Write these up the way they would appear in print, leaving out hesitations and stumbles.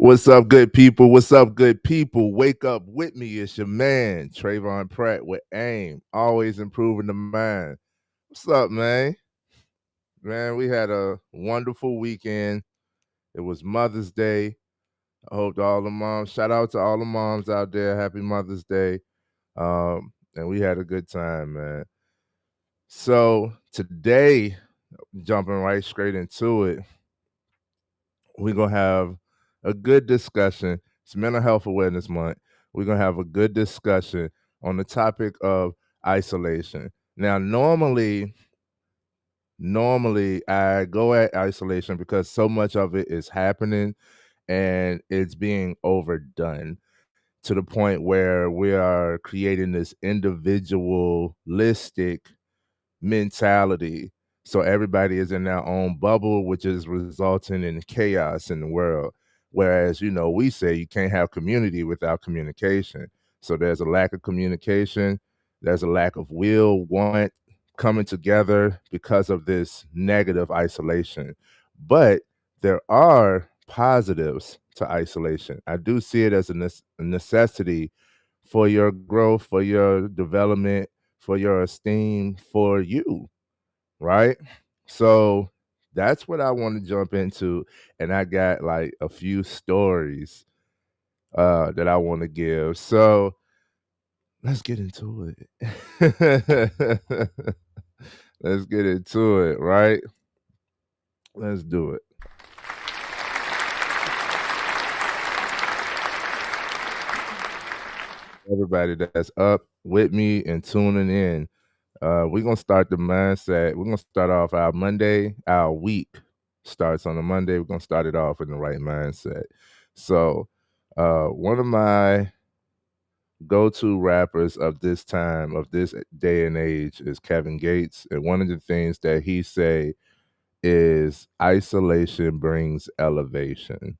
What's up, good people? What's up, good people? Wake up with me. It's your man, Trayvon Pratt with AIM, always improving the mind. What's up, man? Man, we had a wonderful weekend. It was Mother's Day. I hope all the moms, shout out to all the moms out there. Happy Mother's Day. And we had a good time, man. So today, jumping right straight into it, we're gonna have a good discussion. It's Mental Health Awareness Month. We're gonna have a good discussion on the topic of isolation. Now, normally I go at isolation because so much of it is happening and it's being overdone to the point where we are creating this individualistic mentality. So everybody is in their own bubble, which is resulting in chaos in the world. Whereas, we say you can't have community without communication. So there's a lack of communication, there's a lack of will, want coming together because of this negative isolation. But there are positives to isolation. I do see it as a necessity for your growth, for your development, for your esteem, for you, right? So that's what I want to jump into. And I got like a few stories that I want to give. So let's get into it. Let's get into it, right? Let's do it. Everybody that's up with me and tuning in. We're gonna start the mindset. We're gonna start off our Monday. Our week starts on a Monday. We're gonna start it off in the right mindset. So, one of my go-to rappers of this time, of this day and age, is Kevin Gates, and one of the things that he say is isolation brings elevation.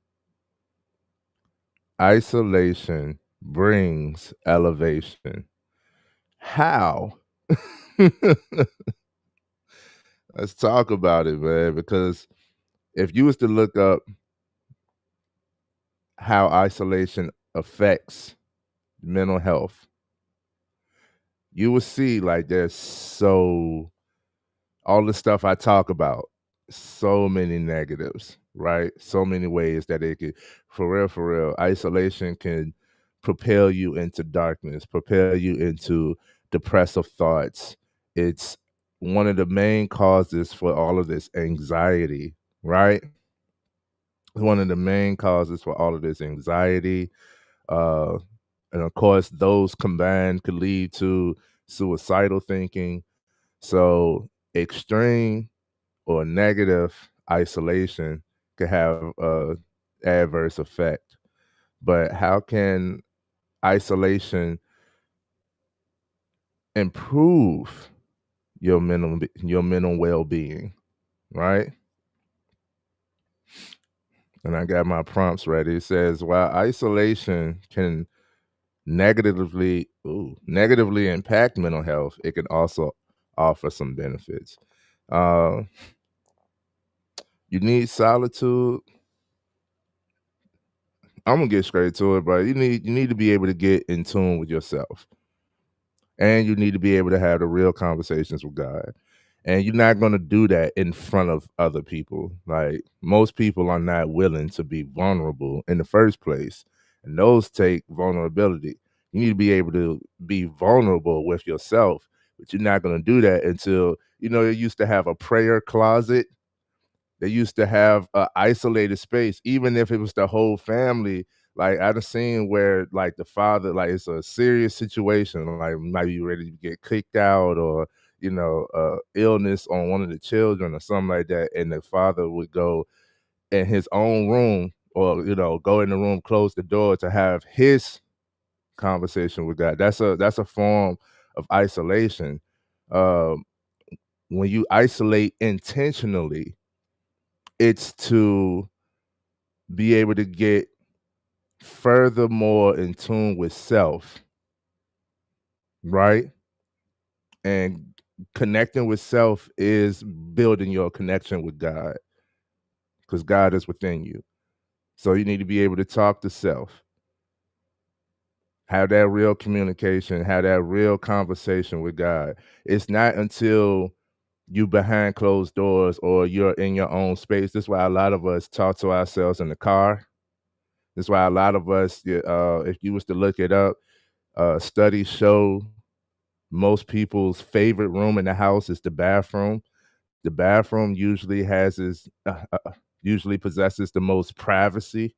Isolation brings elevation. How? Let's talk about it, man, because if you was to look up how isolation affects mental health, you will see like there's all the stuff I talk about, so many negatives, right? So many ways that it could, for real, isolation can propel you into darkness, propel you into depressive thoughts. It's one of the main causes for all of this anxiety, right? One of the main causes for all of this anxiety. Uh, and of course, those combined could lead to suicidal thinking. So, extreme or negative isolation could have a adverse effect. But how can isolation improve your mental well-being, right? And I got my prompts ready. It says, while isolation can negatively impact mental health, it can also offer some benefits. Uh, you need solitude. I'm gonna get straight to it, but you need to be able to get in tune with yourself, and you need to be able to have the real conversations with God. And you're not gonna do that in front of other people. Like most people are not willing to be vulnerable in the first place, and those take vulnerability. You need to be able to be vulnerable with yourself, but you're not gonna do that until you used to have a prayer closet. They used to have a isolated space, even if it was the whole family. Like I've seen where like the father, like it's a serious situation, like might be ready to get kicked out or illness on one of the children or something like that, and the father would go in his own room or go in the room, close the door to have his conversation with God. That's a form of isolation. Um, when you isolate intentionally, it's to be able to get furthermore in tune with self, right? And connecting with self is building your connection with God because God is within you. So you need to be able to talk to self, have that real communication, have that real conversation with God. It's not until you behind closed doors or you're in your own space. That's why a lot of us talk to ourselves in the car. That's why a lot of us, yeah, if you was to look it up, studies show most people's favorite room in the house is the bathroom. The bathroom usually possesses the most privacy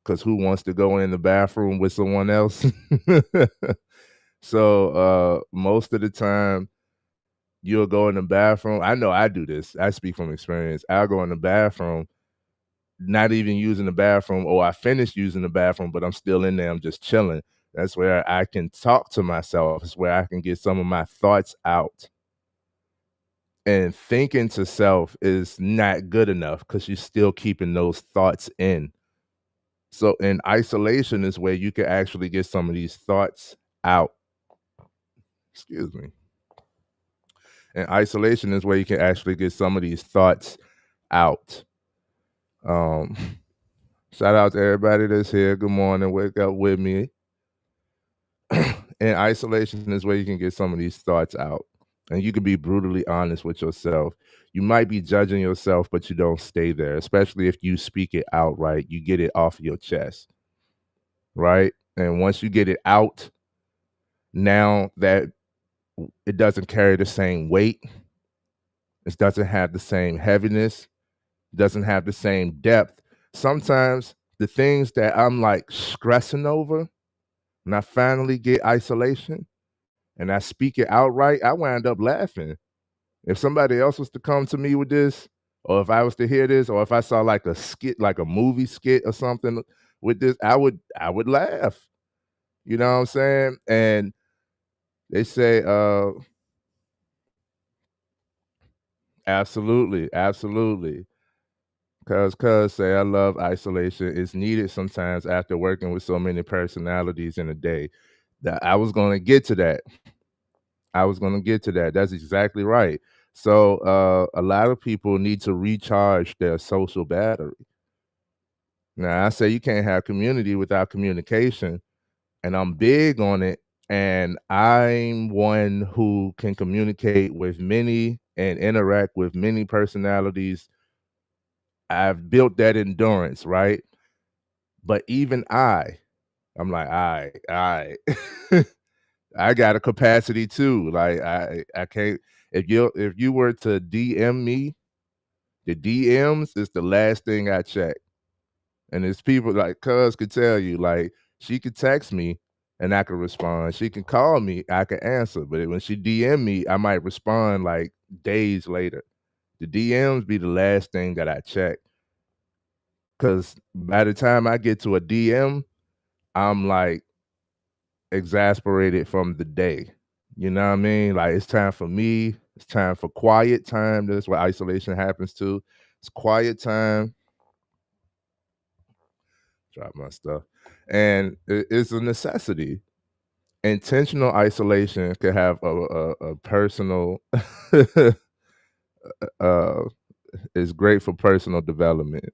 because who wants to go in the bathroom with someone else? So most of the time, you'll go in the bathroom. I know I do this. I speak from experience. I'll go in the bathroom, not even using the bathroom, or I finish using the bathroom, but I'm still in there. I'm just chilling. That's where I can talk to myself. It's where I can get some of my thoughts out. And thinking to self is not good enough because you're still keeping those thoughts in. So in isolation is where you can actually get some of these thoughts out. Excuse me. And isolation is where you can actually get some of these thoughts out. Um, Shout out to everybody that's here. Good morning. Wake up with me. And isolation is where you can get some of these thoughts out. And you can be brutally honest with yourself. You might be judging yourself, but you don't stay there, especially if you speak it outright. You get it off your chest, right? And once you get it out, now that it doesn't carry the same weight, it doesn't have the same heaviness, doesn't have the same depth. Sometimes the things that I'm like stressing over, when I finally get isolation and I speak it outright, I wind up laughing. If somebody else was to come to me with this, or if I was to hear this, or if I saw like a skit, like a movie skit or something with this, I would laugh. You know what I'm saying? And they say, absolutely, absolutely. Cuz say I love isolation. It's needed sometimes after working with so many personalities in a day. That I was gonna get to that. I was gonna get to that. That's exactly right. So a lot of people need to recharge their social battery. Now I say you can't have community without communication, and I'm big on it. And I'm one who can communicate with many and interact with many personalities. I've built that endurance, right? But even I'm like, I I got a capacity too. Like I can't if you were to DM me, the DMs is the last thing I check. And it's people like Cuz could tell you, like, she could text me and I could respond. She can call me, I can answer. But when she DM me, I might respond like days later. The DMs be the last thing that I check. Cause by the time I get to a DM, I'm like exasperated from the day. You know what I mean? Like it's time for me. It's time for quiet time. That's what isolation happens to. It's quiet time. Drop my stuff. And it's a necessity. Intentional isolation could have a personal uh is great for personal development.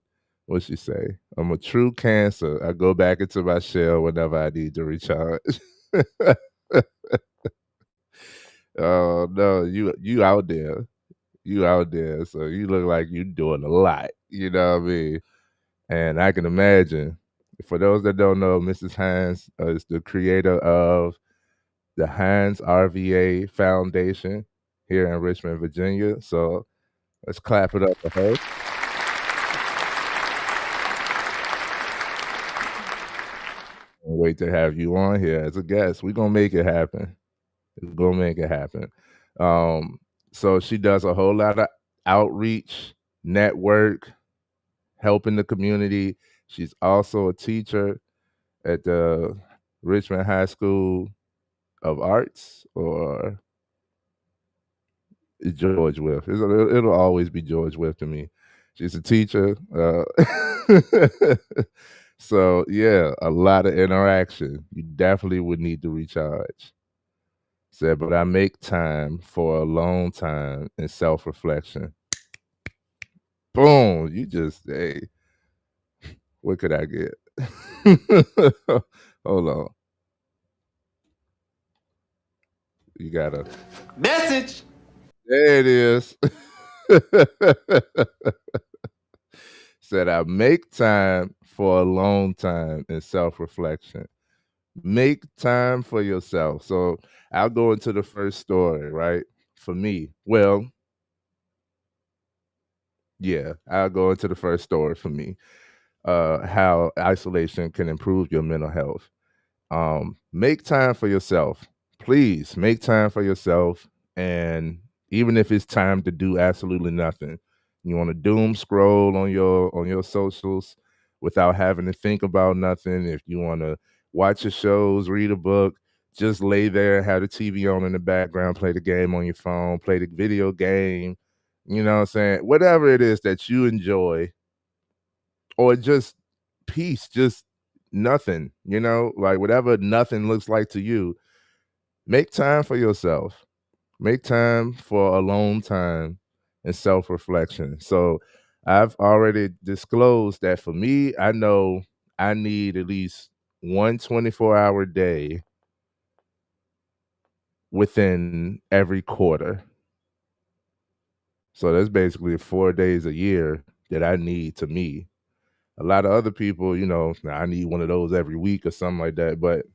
What she say? I'm a true cancer. I go back into my shell whenever I need to recharge. Oh no, you out there. You out there. So you look like you doing a lot. You know what I mean? And I can imagine. For those that don't know, Mrs. Hines is the creator of the Hines RVA Foundation here in Richmond, Virginia. So let's clap it up for her. Can't wait to have you on here as a guest. We're gonna make it happen. We're gonna make it happen. Um, so she does a whole lot of outreach, network, helping the community. She's also a teacher at the Richmond High School of Arts, or it's George Wythe. It'll always be George Wythe to me. She's a teacher. So yeah, a lot of interaction. You definitely would need to recharge. Said, but I make time for a long time and self reflection. Boom! You just hey, What could I get? Hold on. You gotta. Message. There it is. Said I make time for alone time and self reflection. Make time for yourself. So I'll go into the first story, right? For me, well, yeah, I'll go into the first story for me. How isolation can improve your mental health. Make time for yourself. Please make time for yourself. And even if it's time to do absolutely nothing, you want to doom scroll on your socials without having to think about nothing. If you want to watch your shows, read a book, just lay there, have the TV on in the background, play the game on your phone, play the video game, you know what I'm saying? Whatever it is that you enjoy, or just peace, just nothing, like whatever nothing looks like to you, make time for yourself. Make time for alone time and self reflection. So I've already disclosed that for me, I know I need at least one 24-hour day within every quarter. So that's basically 4 days a year that I need to me. A lot of other people, I need one of those every week or something like that. But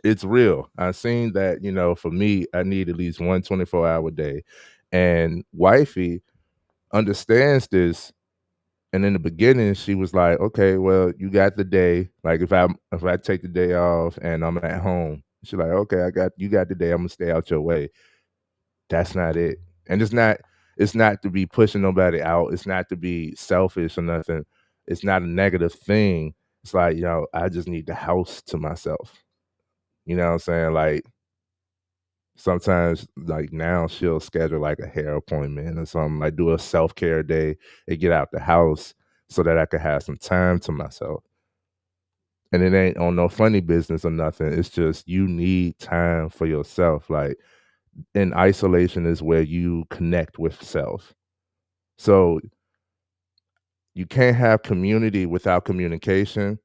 it's real. I've seen that, for me, I need at least one 24-hour day. And wifey understands this. And in the beginning, she was like, okay, well, you got the day. Like if I take the day off and I'm at home, she's like, okay, you got the day. I'm gonna stay out your way. That's not it. And it's not to be pushing nobody out. It's not to be selfish or nothing. It's not a negative thing. It's like, I just need the house to myself. You know what I'm saying? Like sometimes like now she'll schedule like a hair appointment or something, like do a self-care day and get out the house so that I could have some time to myself. And it ain't on no funny business or nothing. It's just you need time for yourself. Like in isolation is where you connect with self. So you can't have community without communication,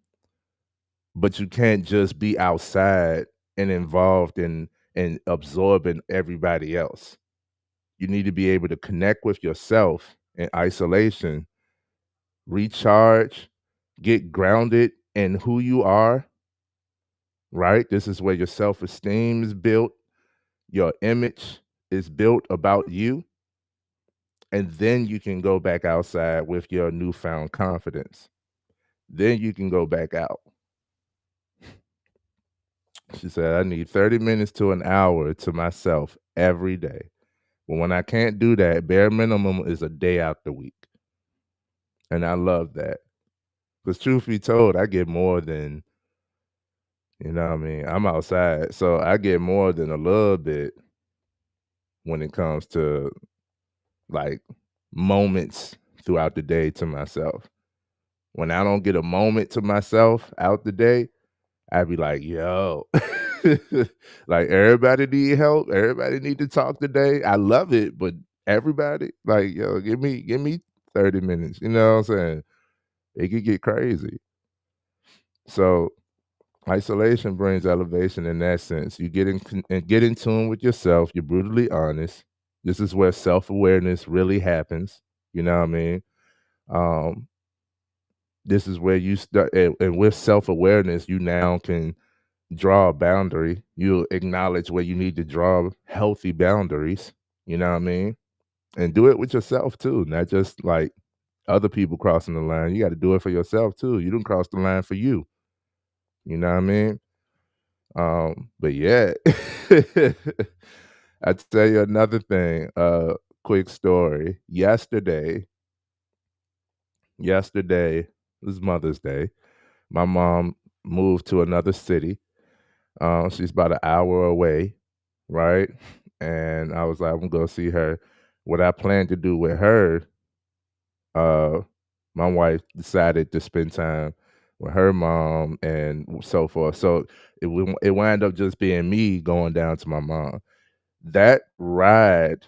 but you can't just be outside and involved in absorbing everybody else. You need to be able to connect with yourself in isolation, recharge, get grounded in who you are, right? This is where your self esteem is built, your image is built about you. And then you can go back outside with your newfound confidence. Then you can go back out. She said, I need 30 minutes to an hour to myself every day. But when I can't do that, bare minimum is a day out the week. And I love that. Because truth be told, I get more than, what I mean? I'm outside. So I get more than a little bit when it comes to like moments throughout the day to myself. When I don't get a moment to myself out the day, I'd be like, yo, like everybody need help. Everybody need to talk today. I love it, but everybody, like, yo, give me 30 minutes. You know what I'm saying? It could get crazy. So isolation brings elevation in that sense. You get in tune with yourself. You're brutally honest. This is where self-awareness really happens. You know what I mean? Um, this is where you start, and with self-awareness, you now can draw a boundary. You acknowledge where you need to draw healthy boundaries. You know what I mean? And do it with yourself too, not just like other people crossing the line. You got to do it for yourself too. You don't cross the line for you. You know what I mean? But yeah, I tell you another thing. Quick story. Yesterday was Mother's Day. My mom moved to another city. She's about an hour away, right? And I was like, I'm gonna go see her. What I planned to do with her, uh, my wife decided to spend time with her mom and so forth. So it wound up just being me going down to my mom. That ride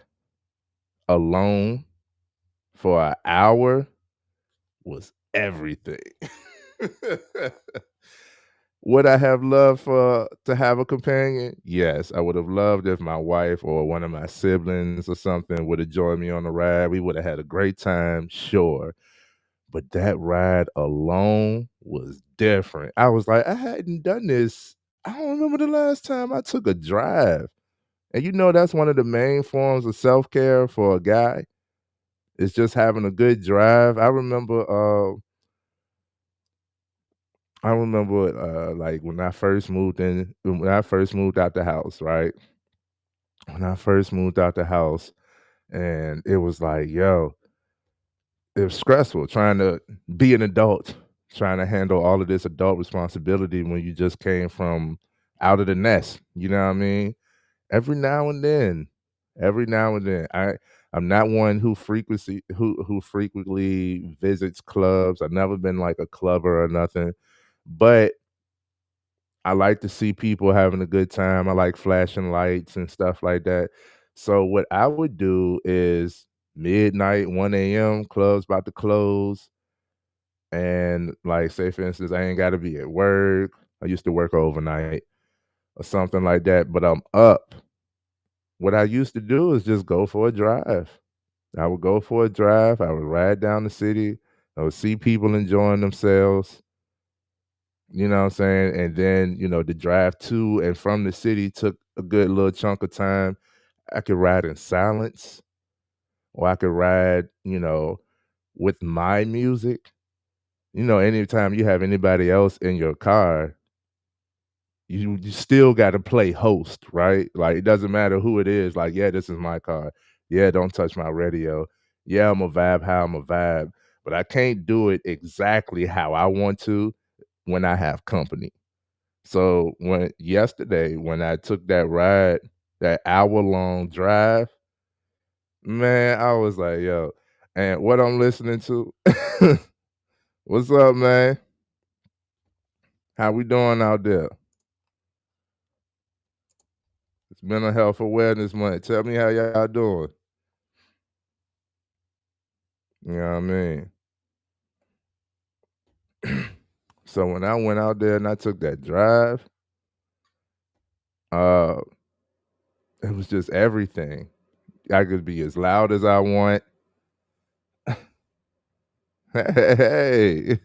alone for an hour was everything. Would I have loved for to have a companion? Yes, I would have loved if my wife or one of my siblings or something would have joined me on the ride. We would have had a great time, sure. But that ride alone was different. I was like, I hadn't done this. I don't remember the last time I took a drive. And you know that's one of the main forms of self-care for a guy. It's just having a good drive. I remember, like, when I first moved out the house, right? When I first moved out the house, and it was like, yo, it was stressful trying to be an adult, trying to handle all of this adult responsibility when you just came from out of the nest, you know what I mean? Every now and then, every now and then, I'm not one who frequently visits clubs. I've never been like a clubber or nothing, but I like to see people having a good time. I like flashing lights and stuff like that. So what I would do is midnight, 1 a.m., clubs about to close. And like, say for instance, I ain't gotta be at work. I used to work overnight or something like that, but I'm up. What I used to do is just go for a drive. I would go for a drive. I would ride down the city. I would see people enjoying themselves. You know what I'm saying? And then, the drive to and from the city took a good little chunk of time. I could ride in silence, or I could ride, with my music. Anytime you have anybody else in your car, you still got to play host, right? Like, it doesn't matter who it is. Like, yeah, this is my car. Yeah, don't touch my radio. Yeah, I'm a vibe how I'm a vibe, but I can't do it exactly how I want to when I have company. So when I took that ride, that hour-long drive, man, I was like, yo, and what I'm listening to, what's up, man? How we doing out there? It's Mental Health Awareness Month. Tell me how y'all doing. You know what I mean? So when I went out there and I took that drive, uh, it was just everything. I could be as loud as I want. Hey,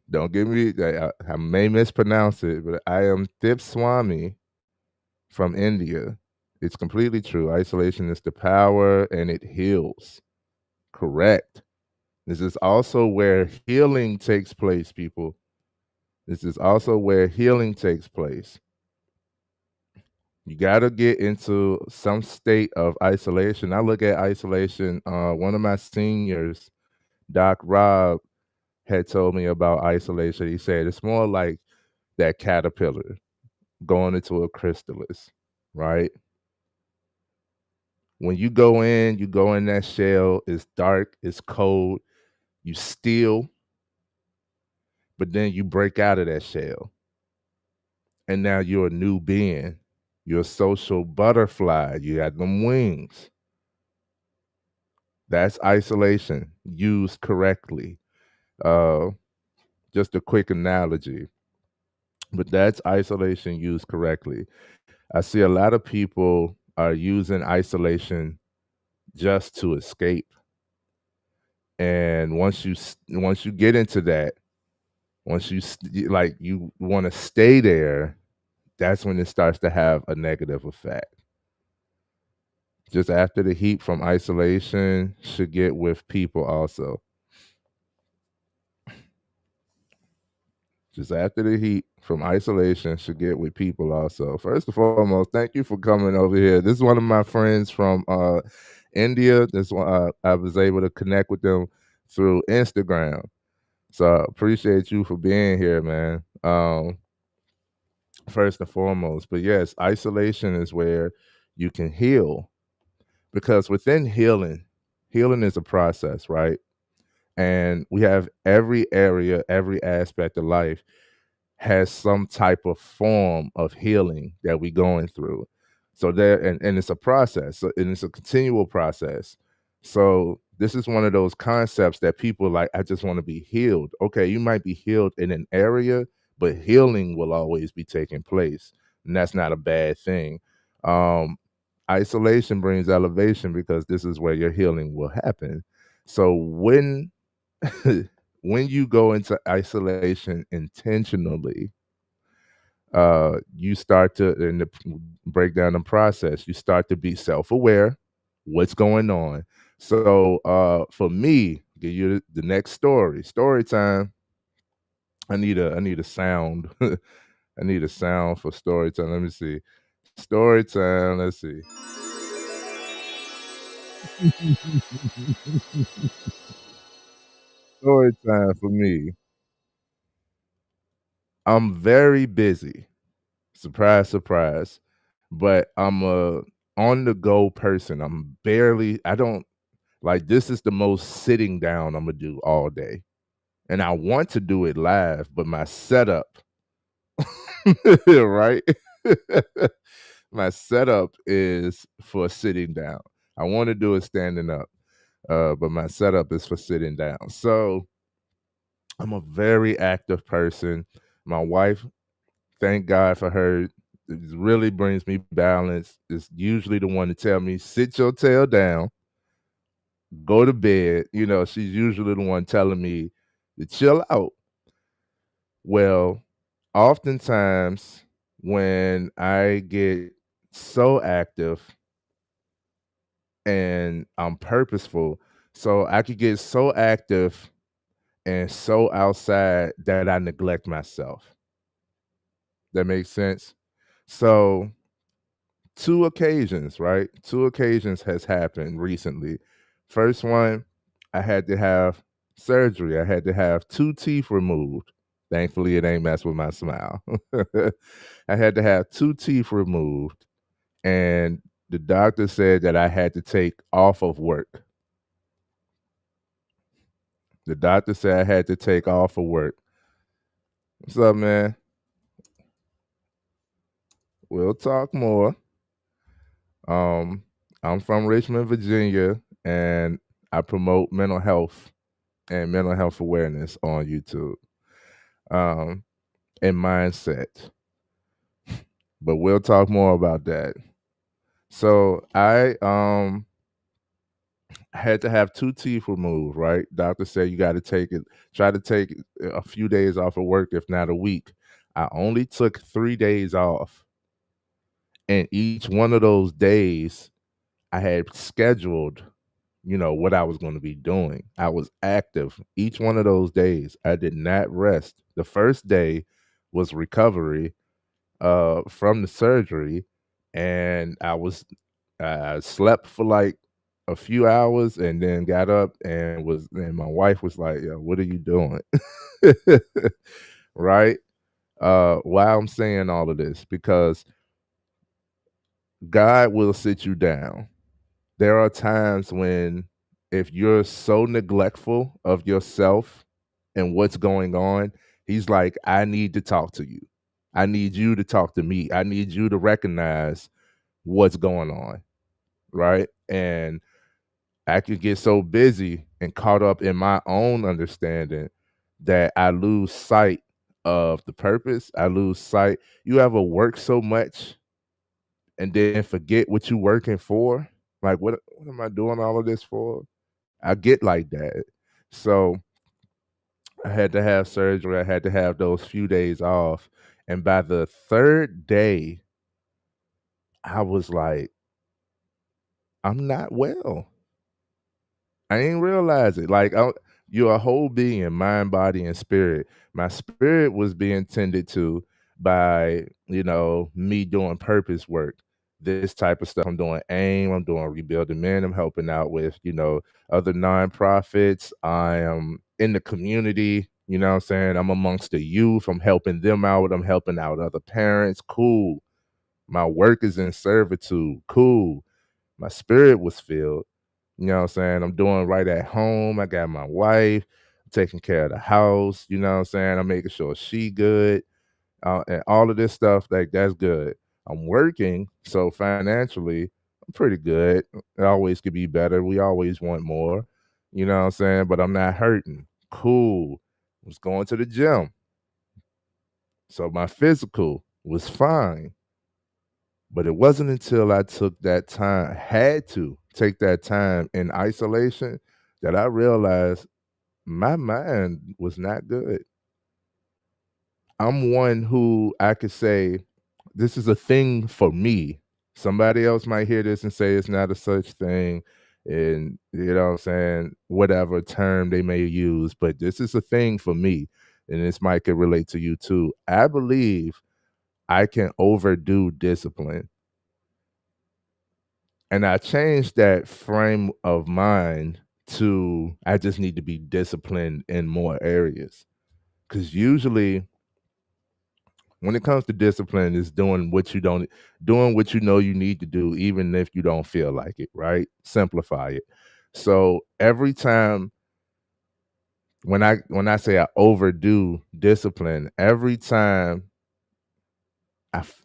don't get me. I may mispronounce it, but I am Thip Swami from India. It's completely true. Isolation is the power, and it heals. Correct. This is also where healing takes place, people. This is also where healing takes place. You got to get into some state of isolation. I look at isolation. One of my seniors, Doc Rob, had told me about isolation. He said it's more like that caterpillar going into a chrysalis, right? When you go in that shell, it's dark, it's cold, you still, but then you break out of that shell. And now you're a new being. You're a social butterfly. You got them wings. That's isolation used correctly. Uh, just a quick analogy, but that's isolation used correctly. I see a lot of people are using isolation just to escape. And once you get into that, like you want to stay there, that's when it starts to have a negative effect. Just after the heat from isolation should get with people also. Just after the heat from isolation should get with people also. First and foremost, thank you for coming over here. This is one of my friends from India. This one I was able to connect with them through Instagram. So I appreciate you for being here, man. First and foremost. But yes, isolation is where you can heal, because within healing is a process, right? And we have every area, every aspect of life has some type of form of healing that we going through. So and it's a process, and it's a continual process. So this is one of those concepts that people like, I just want to be healed. Okay, you might be healed in an area, but healing will always be taking place. And that's not a bad thing. Um, Isolation brings elevation because this is where your healing will happen. So when you go into isolation intentionally, you start to in the break down the process. You start to be self-aware, what's going on. So for me, give you the next story. Story time. I need a sound. I need a sound for story time. Let me see. Story time. Let's see. Story time for me. I'm very busy. Surprise, surprise. But I'm a on the go person. I don't like this is the most sitting down I'm gonna do all day. And I want to do it live, but my setup, right? My setup is for sitting down. I want to do it standing up, but my setup is for sitting down. So I'm a very active person. My wife, thank God for her. It really brings me balance. Is usually the one to tell me, sit your tail down, go to bed. She's usually the one telling me to chill out. Well, oftentimes when I get so active and I'm purposeful, so I could get so active and so outside that I neglect myself. That makes sense? So, 2 occasions, right? 2 occasions has happened recently. First one, I had to have surgery. I had to have 2 teeth removed. Thankfully, it ain't messed with my smile. I had to have 2 teeth removed, and the doctor said that I had to take off of work. The doctor said I had to take off of work. What's up, man? We'll talk more. Um, I'm from Richmond, Virginia, and I promote mental health and mental health awareness on YouTube, um, and mindset. But we'll talk more about that. So I had to have 2 teeth removed, right? Doctor said you got to take it, try to take a few days off of work, if not a week. I only took 3 days off, and each one of those days I had scheduled, what I was going to be doing. I was active each one of those days. I did not rest. The first day was recovery from the surgery, and I slept for like a few hours and then got up and my wife was like, "Yo, what are you doing?" Right? Why I'm saying all of this because God will sit you down. There are times when if you're so neglectful of yourself and what's going on, he's like, I need to talk to you. I need you to talk to me. I need you to recognize what's going on. Right. And I could get so busy and caught up in my own understanding that I lose sight of the purpose. I lose sight. You ever work so much and then forget what you're working for? Like, what am I doing all of this for? I get like that. So I had to have surgery. I had to have those few days off. And by the third day, I was like, I'm not well. I ain't realize it. Like you're a whole being, mind, body, and spirit. My spirit was being tended to by, me doing purpose work. This type of stuff. I'm doing AIM, I'm doing Rebuilding Men, I'm helping out with, other nonprofits. I am in the community, you know what I'm saying? I'm amongst the youth, I'm helping them out, I'm helping out other parents. Cool. My work is in servitude. Cool. My spirit was filled. You know what I'm saying? I'm doing right at home. I got my wife, taking care of the house, you know what I'm saying? I'm making sure she good. And all of this stuff, like that's good. I'm working, so financially, I'm pretty good. It always could be better. We always want more. You know what I'm saying? But I'm not hurting. Cool. Was going to the gym. So my physical was fine. But it wasn't until I took that time, had to take that time in isolation, that I realized my mind was not good. I'm one who I could say, this is a thing for me. Somebody else might hear this and say it's not a such thing. And you know what I'm saying, whatever term they may use, but this is a thing for me. And this might could relate to you too. I believe I can overdo discipline. And I changed that frame of mind to I just need to be disciplined in more areas. Because usually when it comes to discipline, is doing what you know you need to do, even if you don't feel like it, right? Simplify it. So every time when I say I overdo discipline, every time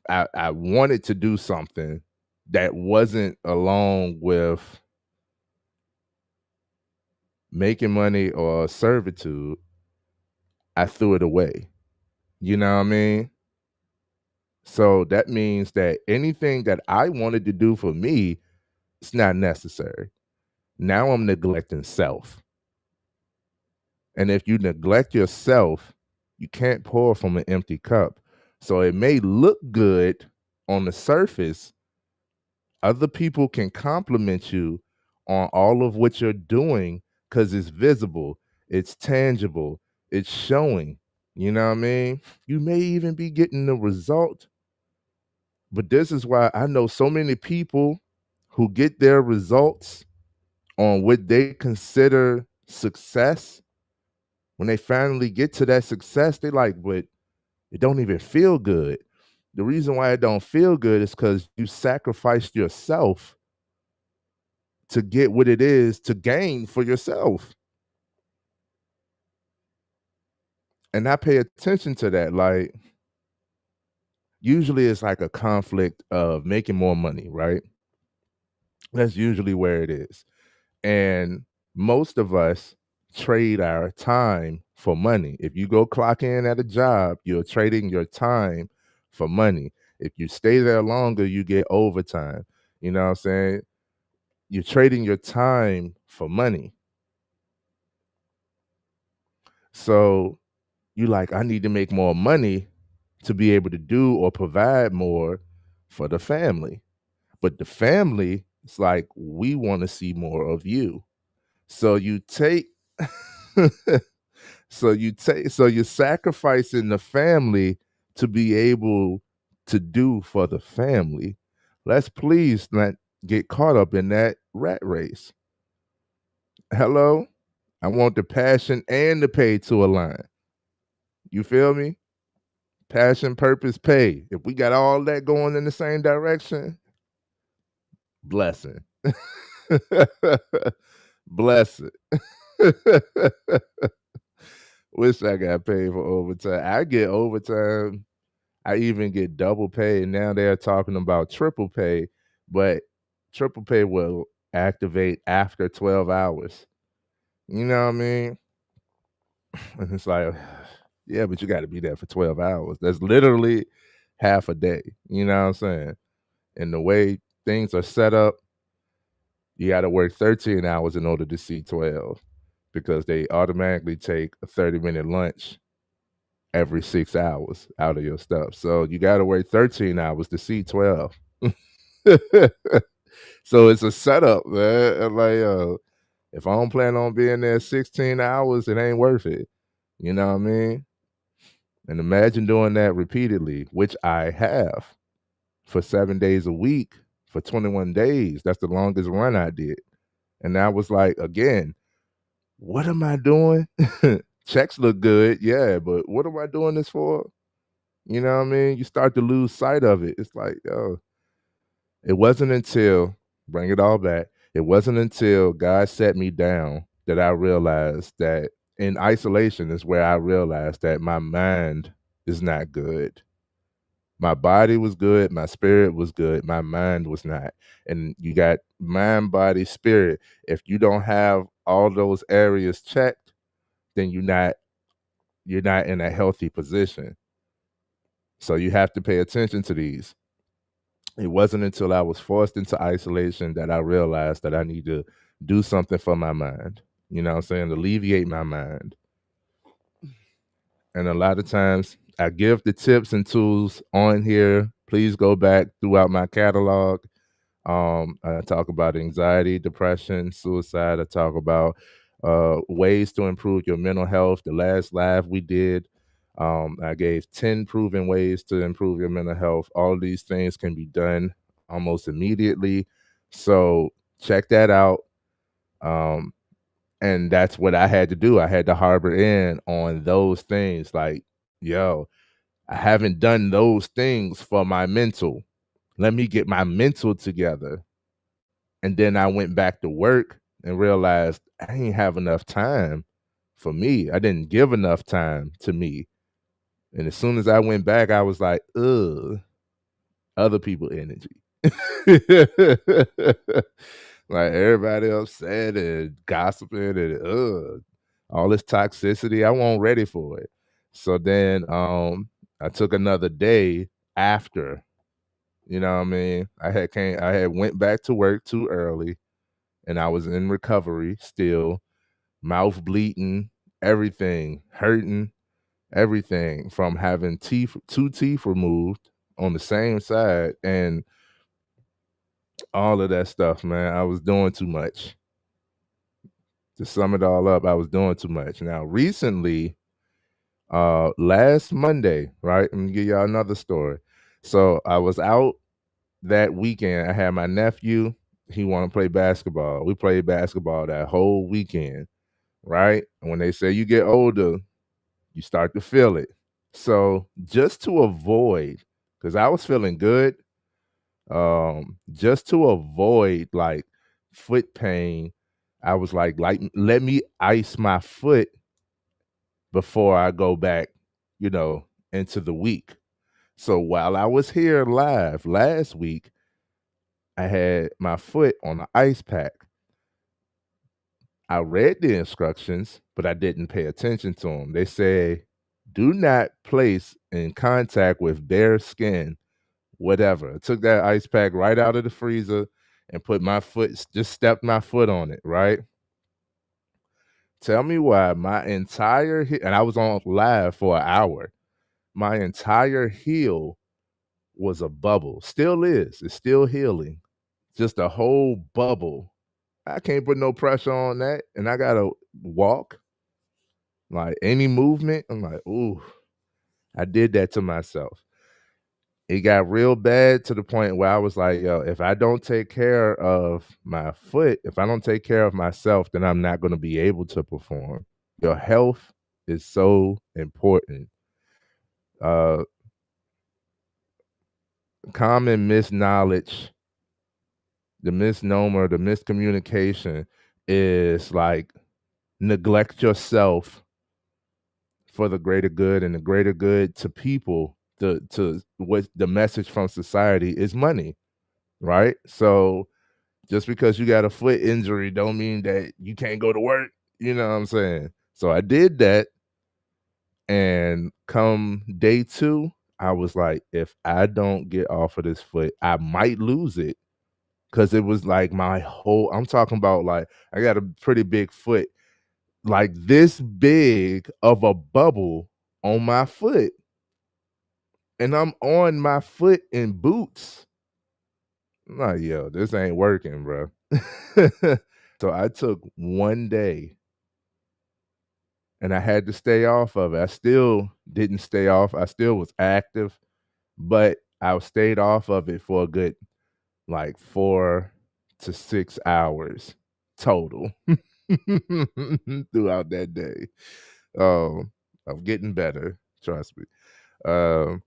I wanted to do something that wasn't along with making money or servitude, I threw it away. You know what I mean? So that means that anything that I wanted to do for me, it's not necessary. Now I'm neglecting self. And if you neglect yourself, you can't pour from an empty cup. So it may look good on the surface. Other people can compliment you on all of what you're doing because it's visible, it's tangible, it's showing. You know what I mean? You may even be getting the result. But this is why I know so many people who get their results on what they consider success. When they finally get to that success, they like, but it don't even feel good. The reason why it don't feel good is because you sacrificed yourself to get what it is to gain for yourself. And I pay attention to that. Like, usually it's like a conflict of making more money, right? That's usually where it is. And most of us trade our time for money. If you go clock in at a job, you're trading your time for money. If you stay there longer, you get overtime. You know what I'm saying? You're trading your time for money. So you like, I need to make more money to be able to do or provide more for the family. But the family, it's like, we want to see more of you. So you take so you're sacrificing the family to be able to do for the family. Let's please not get caught up in that rat race. Hello? I want the passion and the pay to align. You feel me? Passion, purpose, pay. If we got all that going in the same direction, blessing. Bless it. Wish I got paid for overtime. I get overtime. I even get double pay. And now they're talking about triple pay, but triple pay will activate after 12 hours. You know what I mean? And it's like, yeah, but you got to be there for 12 hours. That's literally half a day. You know what I'm saying? And the way things are set up, you got to work 13 hours in order to see 12 because they automatically take a 30-minute lunch every 6 hours out of your stuff. So you got to wait 13 hours to see 12. So it's a setup, man. I'm like, if I don't plan on being there 16 hours, it ain't worth it. You know what I mean? And imagine doing that repeatedly, which I have for 7 days a week for 21 days. That's the longest run I did. And I was like, again, what am I doing? Checks look good, yeah, but what am I doing this for? You know what I mean? You start to lose sight of it. It's like, oh, it wasn't until, bring it all back, it wasn't until God set me down that I realized that in isolation is where I realized that my mind is not good. My body was good, my spirit was good, my mind was not. And you got mind, body, spirit. If you don't have all those areas checked, then you're not in a healthy position. So you have to pay attention to these. It wasn't until I was forced into isolation that I realized that I need to do something for my mind. You know what I'm saying? Alleviate my mind. And a lot of times I give the tips and tools on here. Please go back throughout my catalog. I talk about anxiety, depression, suicide. I talk about ways to improve your mental health. The last live we did, I gave 10 proven ways to improve your mental health. All of these things can be done almost immediately. So check that out. Um, and that's what I had to do. I had to harbor in on those things. Like, yo, I haven't done those things for my mental. Let me get my mental together. And then I went back to work and realized I didn't have enough time for me. I didn't give enough time to me. And as soon as I went back, I was like, ugh, other people energy. Like everybody upset and gossiping and all this toxicity. I wasn't ready for it. So then I took another day after, you know what I mean? I had went back to work too early and I was in recovery still, mouth bleeding, everything, hurting, everything from having two teeth removed on the same side and all of that stuff, man. I was doing too much. To sum it all up, I was doing too much. Now, recently, last Monday, right? Let me give y'all another story. So I was out that weekend. I had my nephew. He wanted to play basketball. We played basketball that whole weekend, right? And when they say you get older, you start to feel it. So just to avoid, because I was feeling good, just to avoid like foot pain, I was like let me ice my foot before I go back, you know, into the week. So while I was here live last week, I had my foot on the ice pack. I read the instructions, but I didn't pay attention to them. They say, do not place in contact with bare skin, whatever. I took that ice pack right out of the freezer and put my foot, just stepped my foot on it, right? Tell me why my entire, and I was on live for an hour. My entire heel was a bubble. Still is. It's still healing. Just a whole bubble. I can't put no pressure on that. And I gotta walk. Like any movement, I'm like, ooh, I did that to myself. It got real bad to the point where I was like, yo, if I don't take care of my foot, if I don't take care of myself, then I'm not gonna be able to perform. Your health is so important. Uh Common misknowledge, the misnomer, the miscommunication is like neglect yourself for the greater good, and the greater good to people, to what the message from society is money, right? So just because you got a foot injury don't mean that you can't go to work. You know what I'm saying? So I did that, and come day 2, I was like, if I don't get off of this foot, I might lose it. Cause it was like my whole, I'm talking about like I got a pretty big foot, like this big of a bubble on my foot. And I'm on my foot in boots. I'm like, yo, this ain't working, bro. So I took one day and I had to stay off of it. I still didn't stay off. I still was active, but I stayed off of it for a good like 4 to 6 hours total throughout that day. I'm getting better, trust me. Um,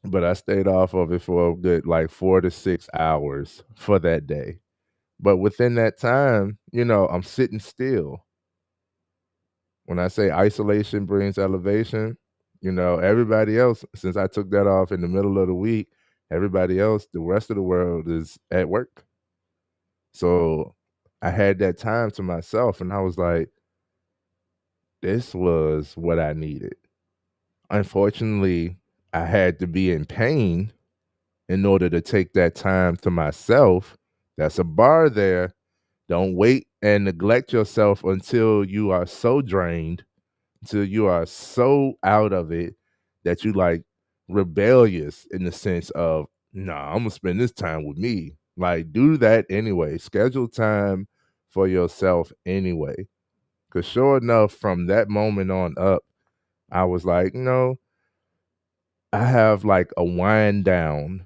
but I stayed off of it for a good like 4 to 6 hours for that day. But within that time, you know, I'm sitting still. When I say isolation brings elevation, you know, everybody else, since I took that off in the middle of the week, everybody else, the rest of the world is at work. So I had that time to myself and I was like, this was what I needed. Unfortunately, I had to be in pain in order to take that time to myself. That's a bar there. Don't wait and neglect yourself until you are so drained, until you are so out of it that you like rebellious in the sense of, nah, I'm gonna spend this time with me. Like, do that anyway. Schedule time for yourself anyway. Cause sure enough, from that moment on up, I was like, I have like a wind down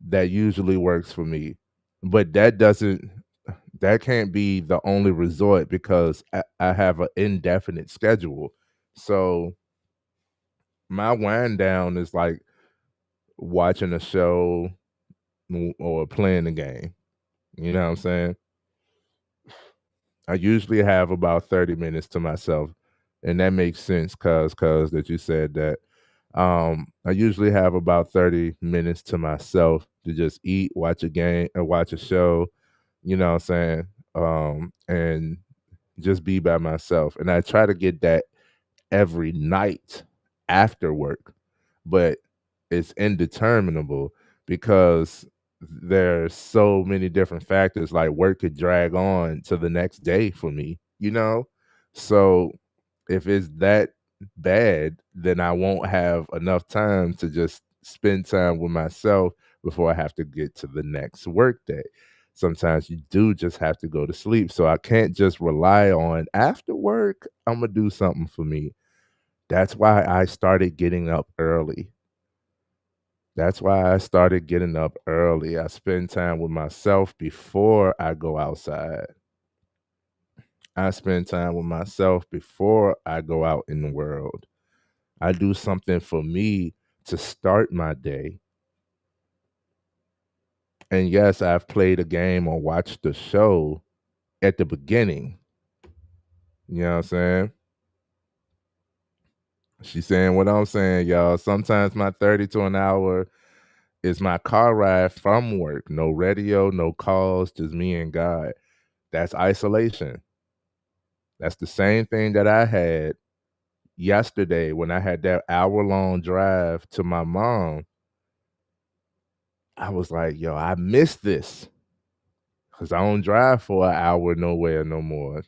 that usually works for me. But that can't be the only resort because I have an indefinite schedule. So my wind down is like watching a show or playing a game. You know what I'm saying? I usually have about 30 minutes to myself. And that makes sense cause that you said that. I usually have about 30 minutes to myself to just eat, watch a game, or watch a show, you know what I'm saying? And just be by myself. And I try to get that every night after work, but it's indeterminable because there's so many different factors. Like work could drag on to the next day for me, you know? So if it's that bad, then I won't have enough time to just spend time with myself before I have to get to the next work day. Sometimes you do just have to go to sleep. So I can't just rely on after work, I'm gonna do something for me. That's why I started getting up early. That's why I started getting up early. I spend time with myself before I go outside. I spend time with myself before I go out in the world. I do something for me to start my day. And yes, I've played a game or watched a show at the beginning. You know what I'm saying? She's saying what I'm saying, y'all. Sometimes my 30 to an hour is my car ride from work. No radio, no calls, just me and God. That's isolation. That's the same thing that I had yesterday when I had that hour-long drive to my mom. I was like, yo, I miss this because I don't drive for an hour nowhere no more,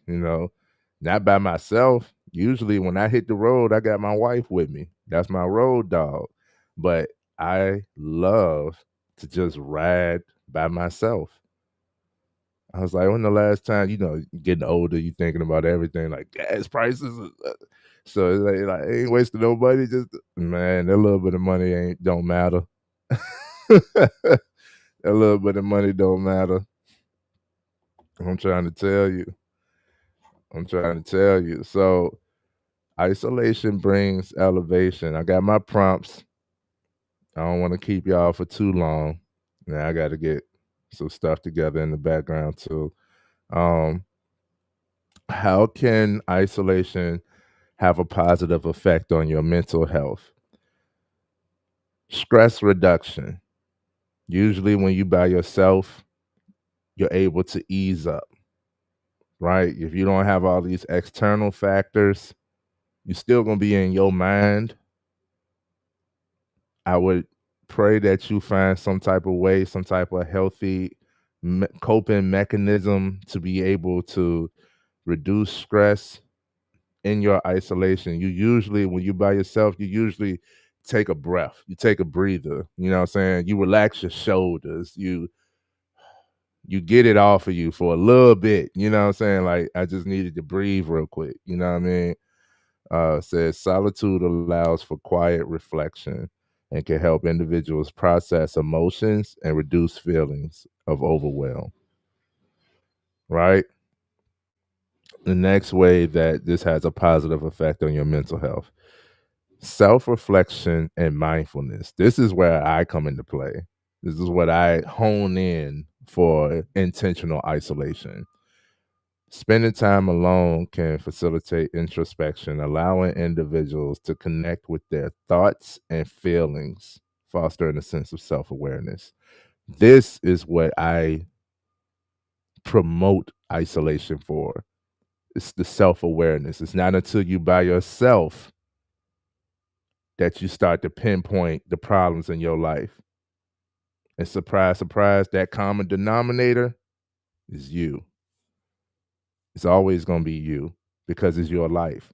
not by myself. Usually when I hit the road, I got my wife with me. That's my road dog. But I love to just ride by myself. I was like, when the last time, getting older, you thinking about everything like gas prices. So it's like ain't wasting no money. Just man, that little bit of money ain't don't matter. That little bit of money don't matter. I'm trying to tell you. I'm trying to tell you. So isolation brings elevation. I got my prompts. I don't want to keep y'all for too long. Now I got to get some stuff together in the background too. Um, how can isolation have a positive effect on your mental health? Stress reduction. Usually, when you by yourself, you're able to ease up, right? If you don't have all these external factors, you're still going to be in your mind. I would pray that you find some type of way, some type of healthy coping mechanism to be able to reduce stress in your isolation. You usually, when you by yourself, you usually take a breath, you take a breather, you know what I'm saying? You relax your shoulders, you get it off of you for a little bit, you know what I'm saying? Like, I just needed to breathe real quick, you know what I mean? Says solitude allows for quiet reflection and can help individuals process emotions and reduce feelings of overwhelm, right? The next way that this has a positive effect on your mental health: self reflection and mindfulness. This is where I come into play. This is what I hone in for intentional isolation. Spending time alone can facilitate introspection, allowing individuals to connect with their thoughts and feelings, fostering a sense of self awareness. This is what I promote isolation for. It's the self-awareness. It's not until you by yourself that you start to pinpoint the problems in your life. And surprise, surprise, that common denominator is you. It's always going to be you because it's your life.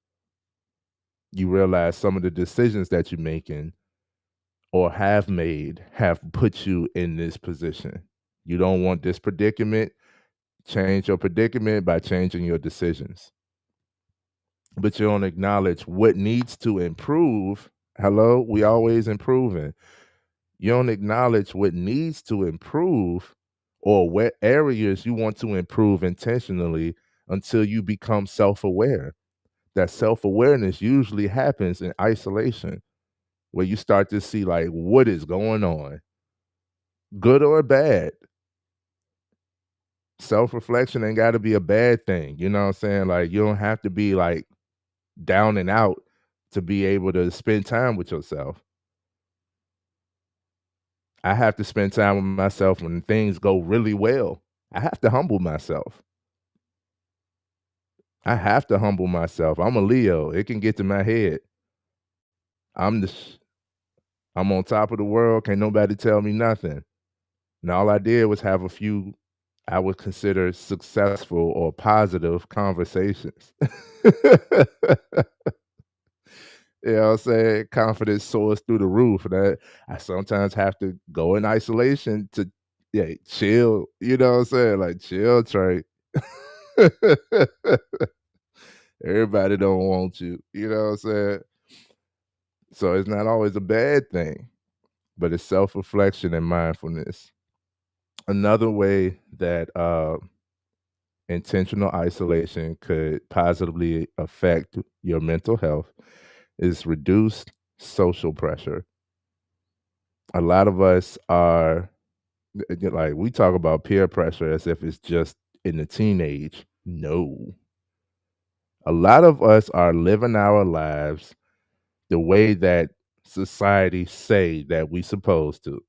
You realize some of the decisions that you're making or have made have put you in this position. You don't want this predicament. Change your predicament by changing your decisions. But you don't acknowledge what needs to improve. Hello, we always improving. You don't acknowledge what needs to improve or what areas you want to improve intentionally until you become self-aware. That self-awareness usually happens in isolation, where you start to see like what is going on, good or bad. Self-reflection ain't got to be a bad thing. You know what I'm saying? Like you don't have to be like down and out to be able to spend time with yourself. I have to spend time with myself when things go really well. I have to humble myself. I have to humble myself. I'm a Leo. It can get to my head. I'm the I'm on top of the world. Can't nobody tell me nothing. And all I did was have a few I would consider successful or positive conversations. You know what I'm saying? Confidence soars through the roof. And I sometimes have to go in isolation to chill. You know what I'm saying? Like chill, Trey. Everybody don't want you. You know what I'm saying? So it's not always a bad thing, but it's self-reflection and mindfulness. Another way that intentional isolation could positively affect your mental health is reduced social pressure. A lot of us are like we talk about peer pressure as if it's just in the teenage. No. A lot of us are living our lives the way that society say that we supposed to.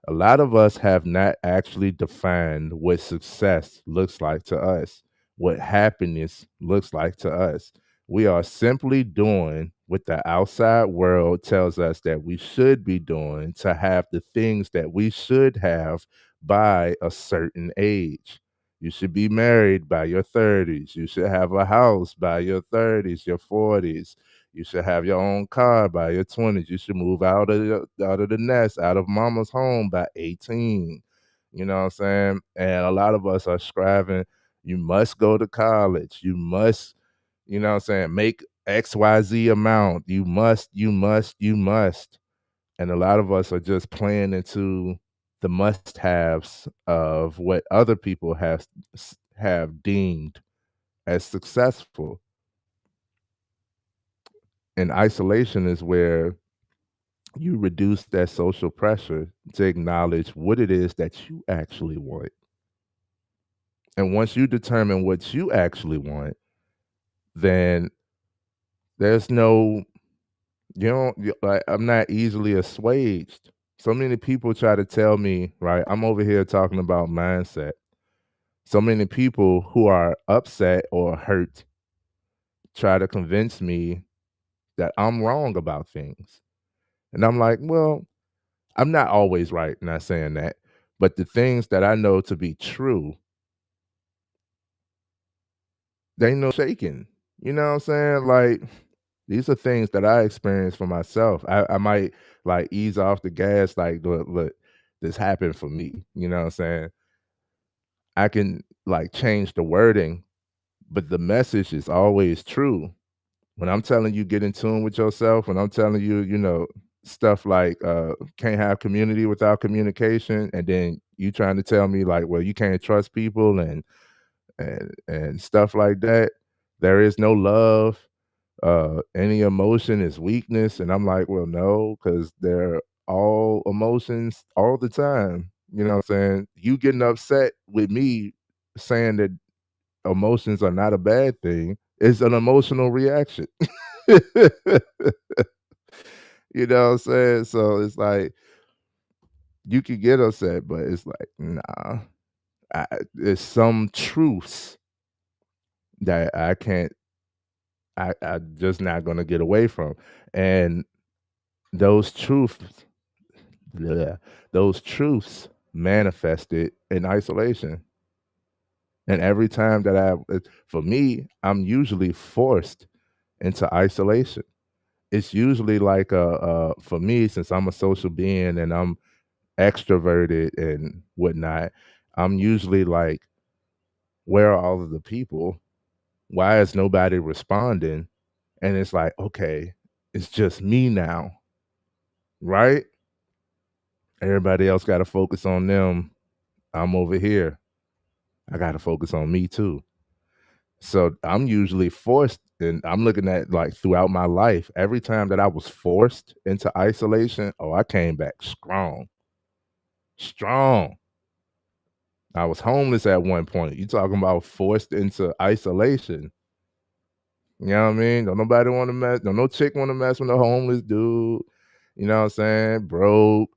A lot of us have not actually defined what success looks like to us, what happiness looks like to us. We are simply doing what the outside world tells us that we should be doing to have the things that we should have by a certain age. You should be married by your 30s. You should have a house by your 30s, your 40s. You should have your own car by your 20s. You should move out of the nest, out of mama's home by 18. You know what I'm saying? And a lot of us are striving. You must go to college. You must, you know what I'm saying, make XYZ amount. You must, you must, you must. And a lot of us are just playing into the must-haves of what other people have deemed as successful. And isolation is where you reduce that social pressure to acknowledge what it is that you actually want. And once you determine what you actually want, then there's no, like, I'm not easily assuaged. So many people try to tell me, right? I'm over here talking about mindset. So many people who are upset or hurt try to convince me that I'm wrong about things. And I'm like, well, I'm not always right, not saying that, but the things that I know to be true, they ain't no shaking. You know what I'm saying? Like these are things that I experienced for myself. I might like ease off the gas, like look, this happened for me. You know what I'm saying? I can like change the wording, but the message is always true. When I'm telling you get in tune with yourself, when I'm telling you, stuff like can't have community without communication, and then you trying to tell me like, well, you can't trust people and stuff like that. There is no love. Any emotion is weakness, and I'm like, well, no, because they're all emotions all the time. You know what I'm saying? You getting upset with me saying that emotions are not a bad thing is an emotional reaction. You know what I'm saying? So it's like you could get upset, but it's like, nah. There's some truths that I just not gonna get away from, and those truths, bleh, those truths manifested in isolation. And every time that for me, I'm usually forced into isolation. It's usually like for me, since I'm a social being and I'm extroverted and whatnot, I'm usually like, where are all of the people? Why is nobody responding? And it's like, okay, it's just me now, right? Everybody else got to focus on them. I'm over here. I got to focus on me too. So I'm usually forced, and I'm looking at like throughout my life, every time that I was forced into isolation, oh, I came back strong, strong. I was homeless at one point. You talking about forced into isolation. You know what I mean? Don't nobody want to mess, don't no chick want to mess with a homeless dude. You know what I'm saying? Broke.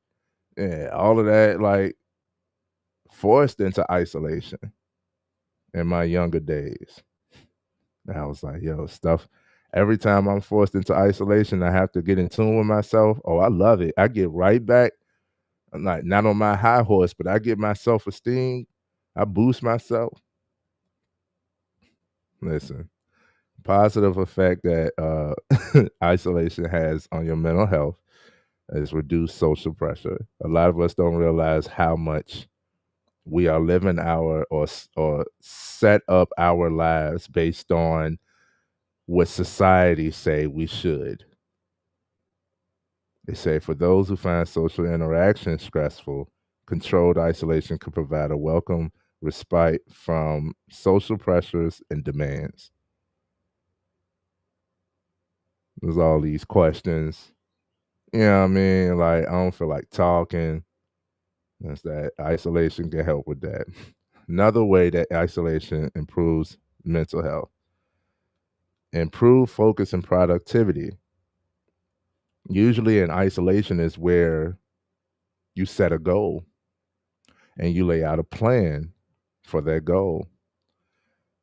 Yeah, all of that, like forced into isolation in my younger days. And I was like, yo, stuff. Every time I'm forced into isolation, I have to get in tune with myself. Oh, I love it. I get right back. I'm not on my high horse, but I get my self-esteem. I boost myself. Listen, positive effect that isolation has on your mental health is reduced social pressure. A lot of us don't realize how much we are living our or set up our lives based on what society say we should. They say for those who find social interaction stressful, controlled isolation could provide a welcome respite from social pressures and demands. There's all these questions. You know what I mean? Like, I don't feel like talking. That's that isolation can help with that. Another way that isolation improves mental health, improve focus and productivity. Usually in isolation is where you set a goal and you lay out a plan for that goal.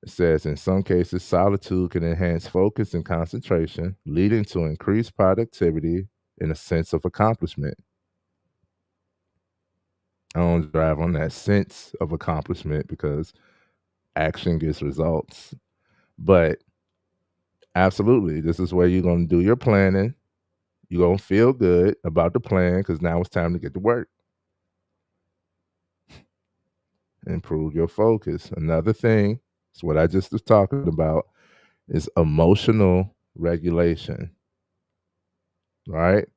It says in some cases, solitude can enhance focus and concentration, leading to increased productivity and a sense of accomplishment. I don't drive on that sense of accomplishment because action gets results. But absolutely, this is where you're going to do your planning. You're going to feel good about the plan because now it's time to get to work. Improve your focus. Another thing, is what I just was talking about, is emotional regulation, right?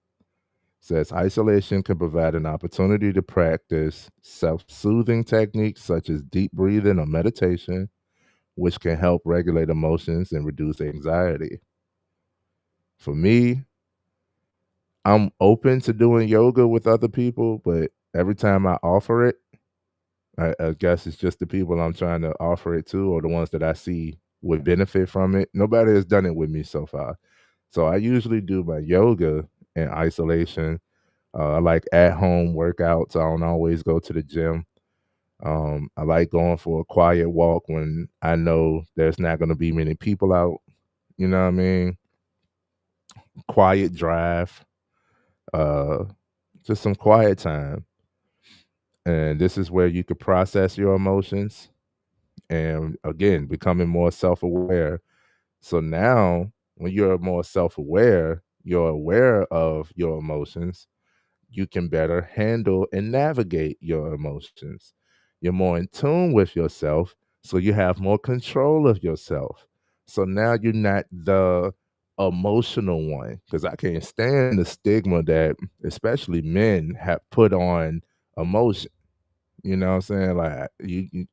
Says isolation can provide an opportunity to practice self-soothing techniques such as deep breathing or meditation, which can help regulate emotions and reduce anxiety. For me, I'm open to doing yoga with other people, but every time I offer it, I guess it's just the people I'm trying to offer it to or the ones that I see would benefit from it. Nobody has done it with me so far. So I usually do my yoga in isolation. I like at home workouts. I don't always go to the gym. I like going for a quiet walk when I know there's not going to be many people out. You know what I mean? Quiet drive, uh, just some quiet time. And this is where you could process your emotions and again, becoming more self aware. So now, when you're more self aware, you're aware of your emotions, you can better handle and navigate your emotions. You're more in tune with yourself, so you have more control of yourself. So now you're not the emotional one, because I can't stand the stigma that especially men have put on emotion. You know what I'm saying? Like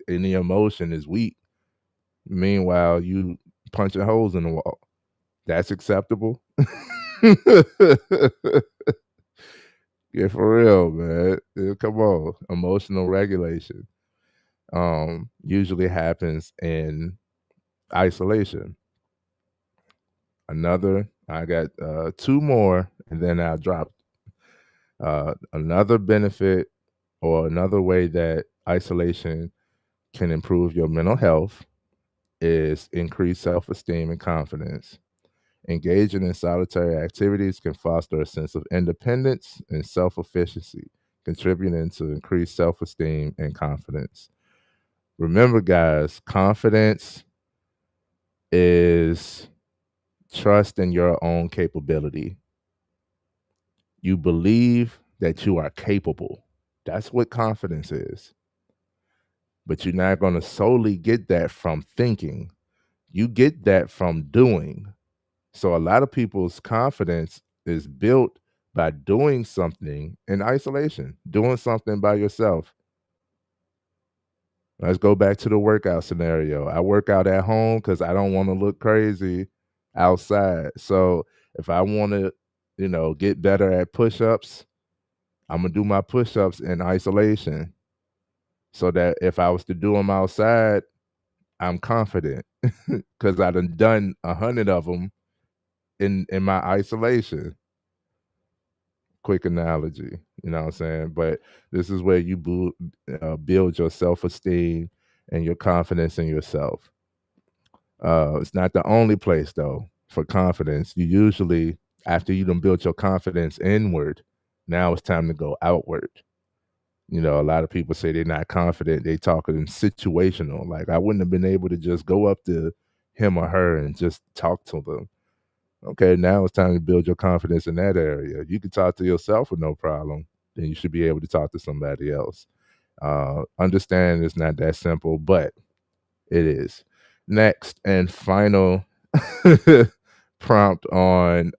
any emotion is weak. Meanwhile, you punching holes in the wall. That's acceptable. Yeah, for real, man. Yeah, come on. Emotional regulation usually happens in isolation. I got two more and then I'll drop. Another benefit or another way that isolation can improve your mental health is increase self-esteem and confidence. Engaging in solitary activities can foster a sense of independence and self-efficiency, contributing to increased self-esteem and confidence. Remember, guys, confidence is trust in your own capability. You believe that you are capable. That's what confidence is. But you're not going to solely get that from thinking. You get that from doing. So a lot of people's confidence is built by doing something in isolation, doing something by yourself. Let's go back to the workout scenario. I work out at home because I don't want to look crazy outside. So if I want to, get better at push-ups, I'm gonna do my push-ups in isolation so that if I was to do them outside, I'm confident because I done 100 of them in my isolation. Quick analogy, you know what I'm saying? But this is where you build your self-esteem and your confidence in yourself. It's not the only place though for confidence. You usually, after you done built your confidence inward, now it's time to go outward. A lot of people say they're not confident. They talking situational. Like I wouldn't have been able to just go up to him or her and just talk to them. Okay, now it's time to build your confidence in that area. You can talk to yourself with no problem. Then you should be able to talk to somebody else. Understand it's not that simple, but it is. Next and final prompt on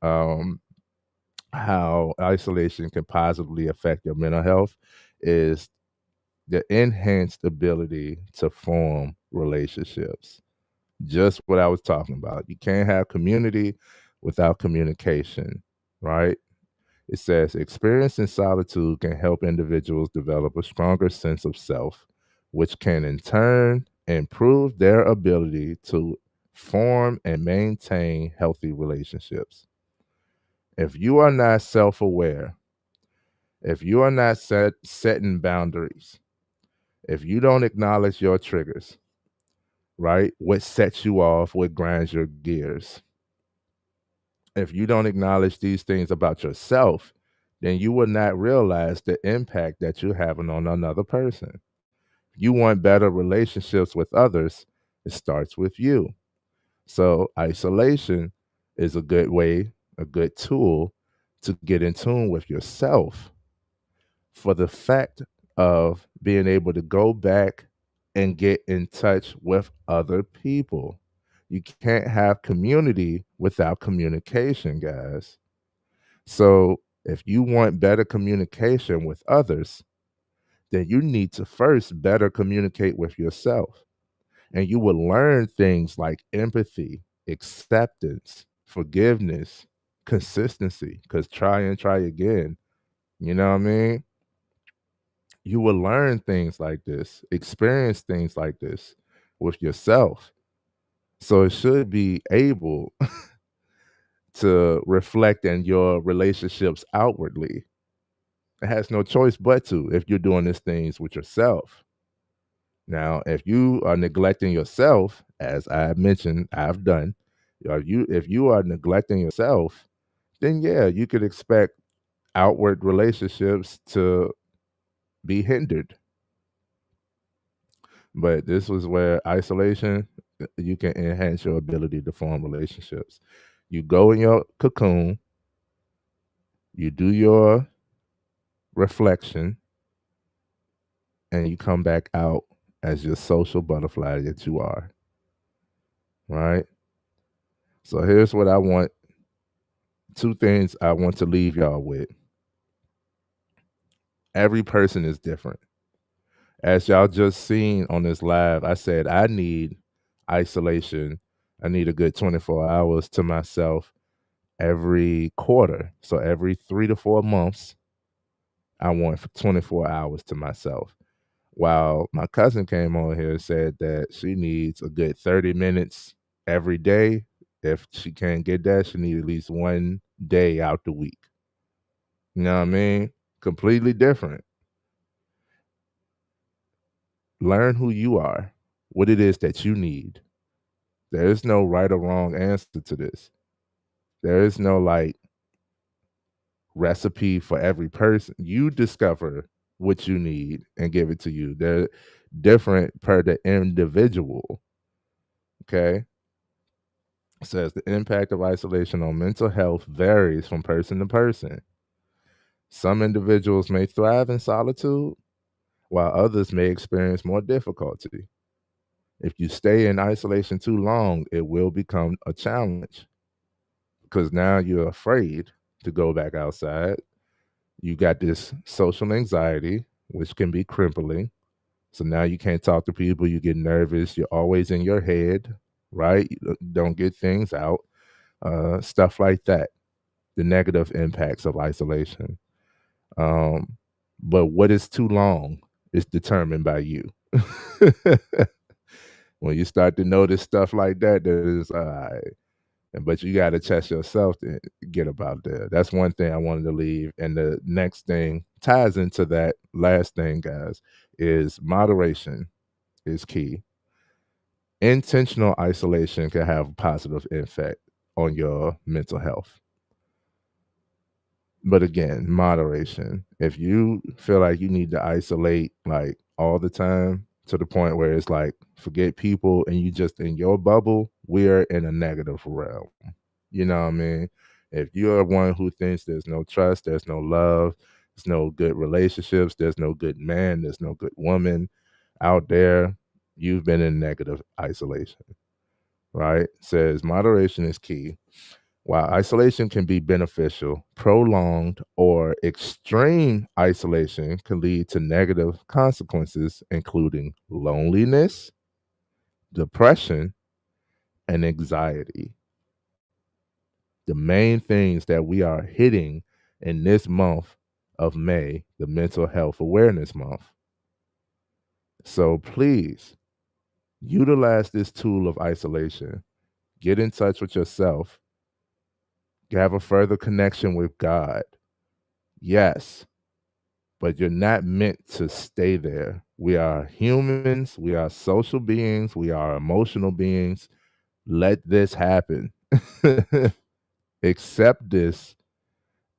how isolation can positively affect your mental health is the enhanced ability to form relationships. Just what I was talking about. You can't have community without communication, right? It says experiencing solitude can help individuals develop a stronger sense of self, which can in turn improve their ability to form and maintain healthy relationships. If you are not self aware, if you are not setting boundaries, if you don't acknowledge your triggers, right? What sets you off, what grinds your gears. If you don't acknowledge these things about yourself, then you will not realize the impact that you're having on another person. You want better relationships with others, it starts with you. So, isolation is a good way, a good tool to get in tune with yourself for the fact of being able to go back and get in touch with other people. You can't have community without communication, guys. So, if you want better communication with others, then you need to first better communicate with yourself. And you will learn things like empathy, acceptance, forgiveness, consistency, because try and try again. You know what I mean? You will learn things like this, experience things like this with yourself. So it should be able to reflect in your relationships outwardly. It has no choice but to if you're doing these things with yourself. Now, if you are neglecting yourself, as I mentioned, I've done, if you are neglecting yourself, then yeah, you could expect outward relationships to be hindered. But this was where isolation, you can enhance your ability to form relationships. You go in your cocoon, you do your reflection, and you come back out as your social butterfly that you are. Right? So here's what I want. Two things I want to leave y'all with. Every person is different. As y'all just seen on this live, I said I need isolation. I need a good 24 hours to myself every quarter. So every 3 to 4 months, I want 24 hours to myself. While my cousin came on here and said that she needs a good 30 minutes every day. If she can't get that, she needs at least one day out the week. You know what I mean? Completely different. Learn who you are, what it is that you need. There is no right or wrong answer to this. There is no like recipe for every person. You discover what you need and give it to you. They're different per the individual. Okay. It says the impact of isolation on mental health varies from person to person. Some individuals may thrive in solitude, while others may experience more difficulty. If you stay in isolation too long, it will become a challenge because now you're afraid to go back outside. You got this social anxiety, which can be crippling. So now you can't talk to people, you get nervous, you're always in your head, right? You don't get things out, stuff like that. The negative impacts of isolation. Um, but what is too long is determined by you. When you start to notice stuff like that, that is all right. But you got to test yourself to get about that. That's one thing I wanted to leave. And the next thing ties into that last thing, guys, is moderation is key. Intentional isolation can have a positive effect on your mental health. But again, moderation. If you feel like you need to isolate like all the time to the point where it's like forget people and you just in your bubble, we're in a negative realm. You know what I mean? If you're one who thinks there's no trust, there's no love, there's no good relationships, there's no good man, there's no good woman out there, you've been in negative isolation, right? Says moderation is key. While isolation can be beneficial, prolonged or extreme isolation can lead to negative consequences, including loneliness, depression, and anxiety. The main things that we are hitting in this month of May, the Mental Health Awareness Month. So please utilize this tool of isolation. Get in touch with yourself. Have a further connection with God. Yes, but you're not meant to stay there. We are humans, we are social beings, we are emotional beings. Let this happen. Accept this,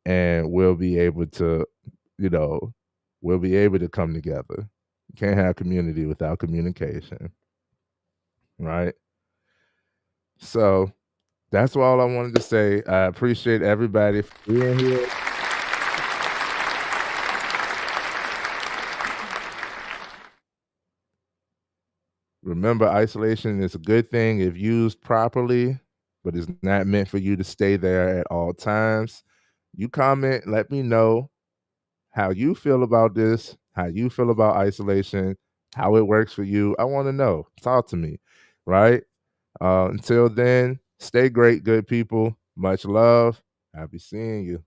and we'll be able to, you know, we'll be able to come together. You can't have community without communication, right? So that's all I wanted to say. I appreciate everybody for being here. Remember, isolation is a good thing if used properly, but it's not meant for you to stay there at all times. You comment, let me know how you feel about this, how you feel about isolation, how it works for you. I want to know. Talk to me, right? Until then, stay great, good people. Much love. Happy seeing you.